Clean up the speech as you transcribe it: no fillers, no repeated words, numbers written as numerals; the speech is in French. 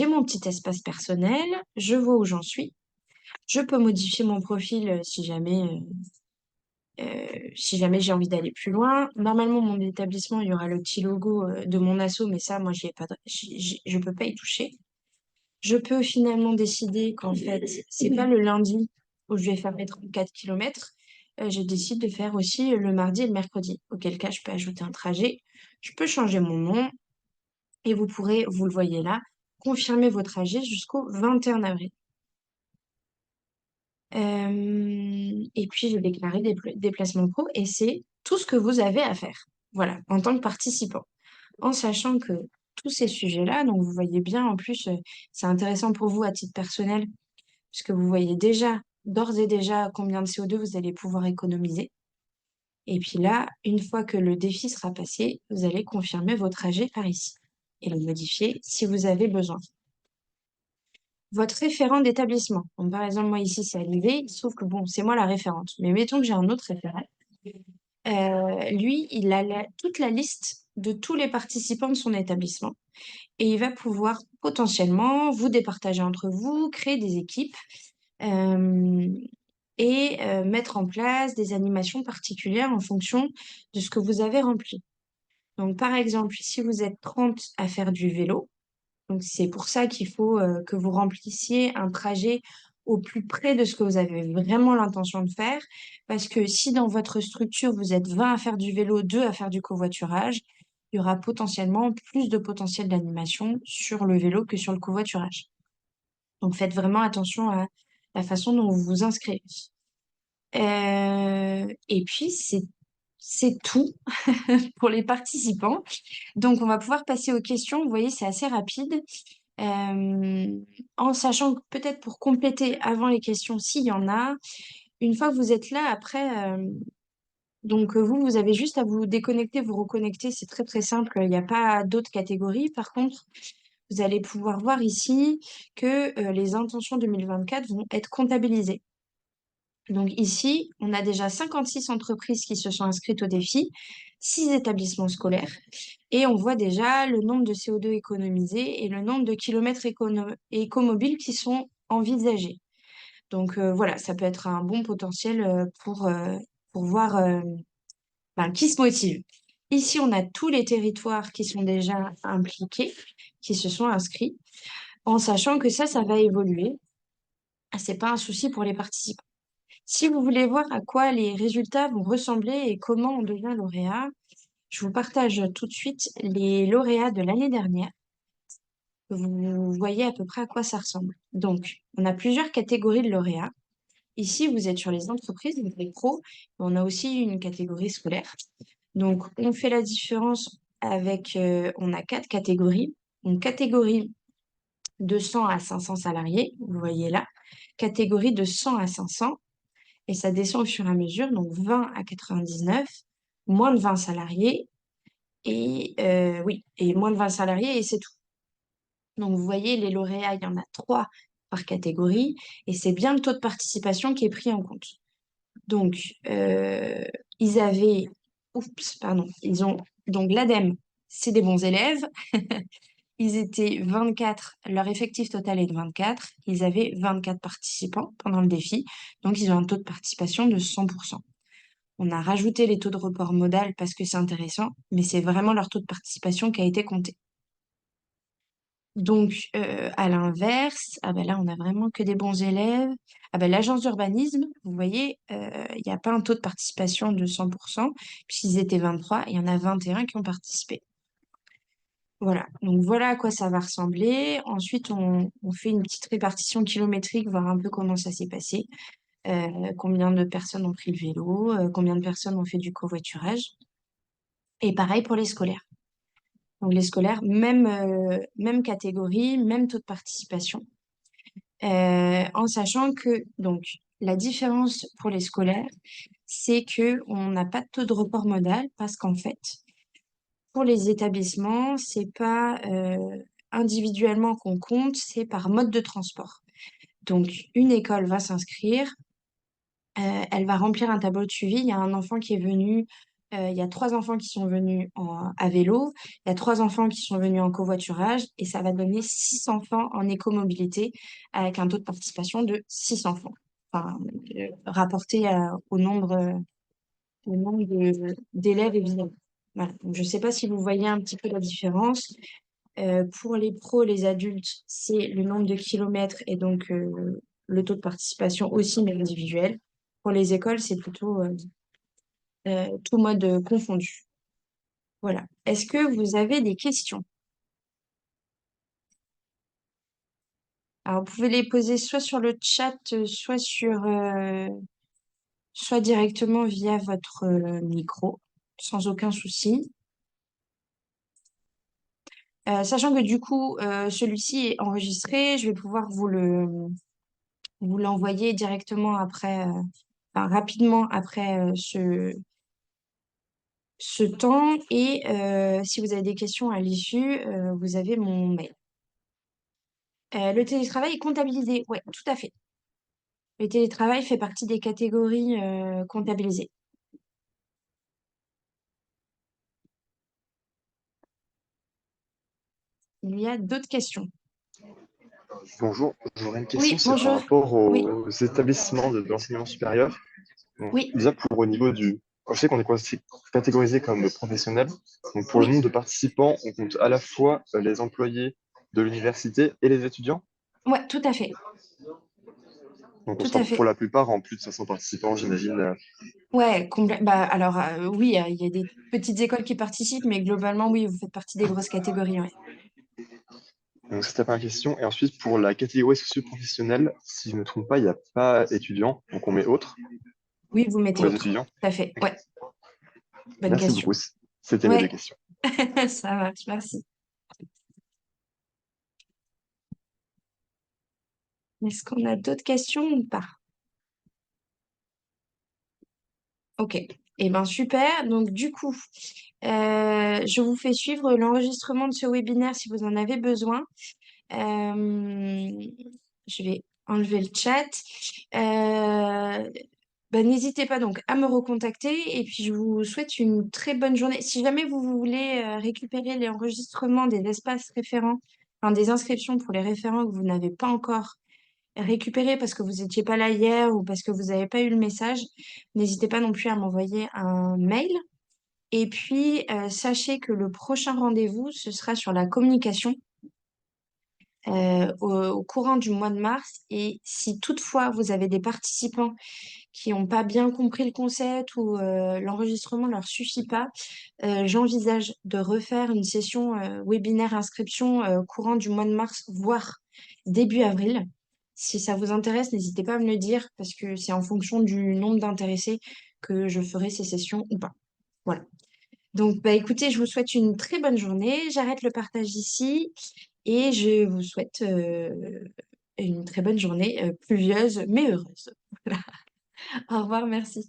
J'ai mon petit espace personnel, je vois où j'en suis. Je peux modifier mon profil si jamais j'ai envie d'aller plus loin. Normalement, mon établissement, il y aura le petit logo de mon asso, mais ça, moi, j'y ai pas, je peux pas y toucher. Je peux finalement décider qu'en fait, c'est pas le lundi où je vais faire mes 34 km. Je décide de faire aussi le mardi et le mercredi, auquel cas je peux ajouter un trajet. Je peux changer mon nom et vous pourrez, vous le voyez là, confirmer vos trajets jusqu'au 21 avril. Et puis, je déclarer des déplacements pro et c'est tout ce que vous avez à faire. Voilà, en tant que participant. En sachant que tous ces sujets-là, donc vous voyez bien, en plus, c'est intéressant pour vous à titre personnel, puisque vous voyez déjà, d'ores et déjà, combien de CO2 vous allez pouvoir économiser. Et puis là, une fois que le défi sera passé, vous allez confirmer vos trajets par ici et le modifier si vous avez besoin. Votre référent d'établissement. Donc, par exemple, moi ici, c'est Alizé. Il se trouve que bon, c'est moi la référente. Mais mettons que j'ai un autre référent. Lui, il a toute la liste de tous les participants de son établissement. Et il va pouvoir potentiellement vous départager entre vous, créer des équipes euh, et mettre en place des animations particulières en fonction de ce que vous avez rempli. Donc, par exemple, si vous êtes 30 à faire du vélo, donc, c'est pour ça qu'il faut que vous remplissiez un trajet au plus près de ce que vous avez vraiment l'intention de faire. Parce que si dans votre structure, vous êtes 20 à faire du vélo, 2 à faire du covoiturage, il y aura potentiellement plus de potentiel d'animation sur le vélo que sur le covoiturage. Donc, faites vraiment attention à la façon dont vous vous inscrivez. Et puis, c'est tout pour les participants. Donc, on va pouvoir passer aux questions. Vous voyez, c'est assez rapide. Euh, En sachant que peut-être pour compléter avant les questions, s'il y en a, une fois que vous êtes là, après, vous avez juste à vous déconnecter, vous reconnecter, c'est très très simple, il n'y a pas d'autres catégories. Par contre, vous allez pouvoir voir ici que les intentions 2024 vont être comptabilisées. Donc ici, on a déjà 56 entreprises qui se sont inscrites au défi, 6 établissements scolaires, et on voit déjà le nombre de CO2 économisés et le nombre de kilomètres écomobiles qui sont envisagés. Donc voilà, ça peut être un bon potentiel pour voir qui se motive. Ici, on a tous les territoires qui sont déjà impliqués, qui se sont inscrits, en sachant que ça va évoluer. C'est pas un souci pour les participants. Si vous voulez voir à quoi les résultats vont ressembler et comment on devient lauréat, je vous partage tout de suite les lauréats de l'année dernière. Vous voyez à peu près à quoi ça ressemble. Donc, on a plusieurs catégories de lauréats. Ici, vous êtes sur les entreprises, donc les pros, mais on a aussi une catégorie scolaire. Donc, on fait la différence avec, on a 4 catégories. Une catégorie de 100 à 500 salariés, vous voyez là. Catégorie de 100 à 500, et ça descend au fur et à mesure, donc 20 à 99, moins de 20 salariés, et moins de 20 salariés, et c'est tout. Donc vous voyez, les lauréats, il y en a 3 par catégorie, et c'est bien le taux de participation qui est pris en compte. Donc, ils avaient, oups, pardon, ils ont, donc l'ADEME, c'est des bons élèves. Ils étaient 24, leur effectif total est de 24. Ils avaient 24 participants pendant le défi, donc ils ont un taux de participation de 100%. On a rajouté les taux de report modal parce que c'est intéressant, mais c'est vraiment leur taux de participation qui a été compté. Donc, à l'inverse, ah ben là, on a vraiment que des bons élèves. Ah ben, l'agence d'urbanisme, vous voyez, il n'y a pas un taux de participation de 100%, puisqu'ils étaient 23, il y en a 21 qui ont participé. Voilà, donc voilà à quoi ça va ressembler. Ensuite, on fait une petite répartition kilométrique, voir un peu comment ça s'est passé. Combien de personnes ont pris le vélo, combien de personnes ont fait du covoiturage. Et pareil pour les scolaires. Donc les scolaires, même catégorie, même taux de participation. En sachant que donc la différence pour les scolaires, c'est que on n'a pas de taux de report modal parce qu'en fait, pour les établissements, c'est pas individuellement qu'on compte, c'est par mode de transport. Donc une école va s'inscrire, elle va remplir un tableau de suivi. Il y a un enfant qui est venu il y a 3 enfants qui sont venus à vélo, il y a 3 enfants qui sont venus en covoiturage, et ça va donner 6 enfants en écomobilité avec un taux de participation de 6 enfants. Enfin, rapporté au nombre d'élèves, évidemment. Voilà. Donc, je ne sais pas si vous voyez un petit peu la différence. Pour les pros, les adultes, c'est le nombre de kilomètres et donc le taux de participation aussi, mais individuel. Pour les écoles, c'est plutôt tout mode confondu. Voilà. Est-ce que vous avez des questions? Alors, vous pouvez les poser soit sur le chat, soit directement via votre micro, sans aucun souci. Sachant que du coup, celui-ci est enregistré, je vais pouvoir vous l'envoyer directement après, enfin, rapidement après ce temps. Et si vous avez des questions à l'issue, vous avez mon mail. Le télétravail est comptabilisé. Oui, tout à fait. Le télétravail fait partie des catégories comptabilisées. Il y a d'autres questions. Bonjour, j'aurais une question, Oui, c'est par bonjour. rapport Oui, aux établissements de l'enseignement supérieur. Donc, oui, déjà, pour au niveau du... Je sais qu'on est catégorisé comme professionnel. Donc, pour le oui, nombre de participants, on compte à la fois les employés de l'université et les étudiants. ouais, tout à fait. Donc, on Tout sera à pour fait. la plupart en plus de 500 participants, j'imagine. Ouais, bah, alors, oui, il y a des petites écoles qui participent, mais globalement, oui, vous faites partie des grosses catégories. Ouais. Donc, c'était pas ma question. Et ensuite, pour la catégorie socio-professionnelle, si je ne me trompe pas, il n'y a pas étudiants. Donc, on met autres Oui, vous mettez pour les autre. étudiants. Tout à fait. Ouais, bonne Merci question. beaucoup. C'était mes deux Ouais, questions. ça marche, merci. Est-ce qu'on a d'autres questions ou pas? Ok. Eh ben super. Donc du coup, je vous fais suivre l'enregistrement de ce webinaire si vous en avez besoin. Euh, je vais enlever le chat. N'hésitez pas donc à me recontacter et puis je vous souhaite une très bonne journée. Si jamais vous voulez récupérer les enregistrements des espaces référents, enfin des inscriptions pour les référents que vous n'avez pas encore récupérés parce que vous n'étiez pas là hier ou parce que vous n'avez pas eu le message, n'hésitez pas non plus à m'envoyer un mail. Et puis, sachez que le prochain rendez-vous, ce sera sur la communication au courant du mois de mars. Et si toutefois vous avez des participants qui n'ont pas bien compris le concept ou l'enregistrement ne leur suffit pas, j'envisage de refaire une session webinaire inscription courant du mois de mars, voire début avril. Si ça vous intéresse, n'hésitez pas à me le dire parce que c'est en fonction du nombre d'intéressés que je ferai ces sessions ou pas. Voilà. Donc, bah, écoutez, je vous souhaite une très bonne journée. J'arrête le partage ici et je vous souhaite une très bonne journée pluvieuse mais heureuse. Au revoir, merci.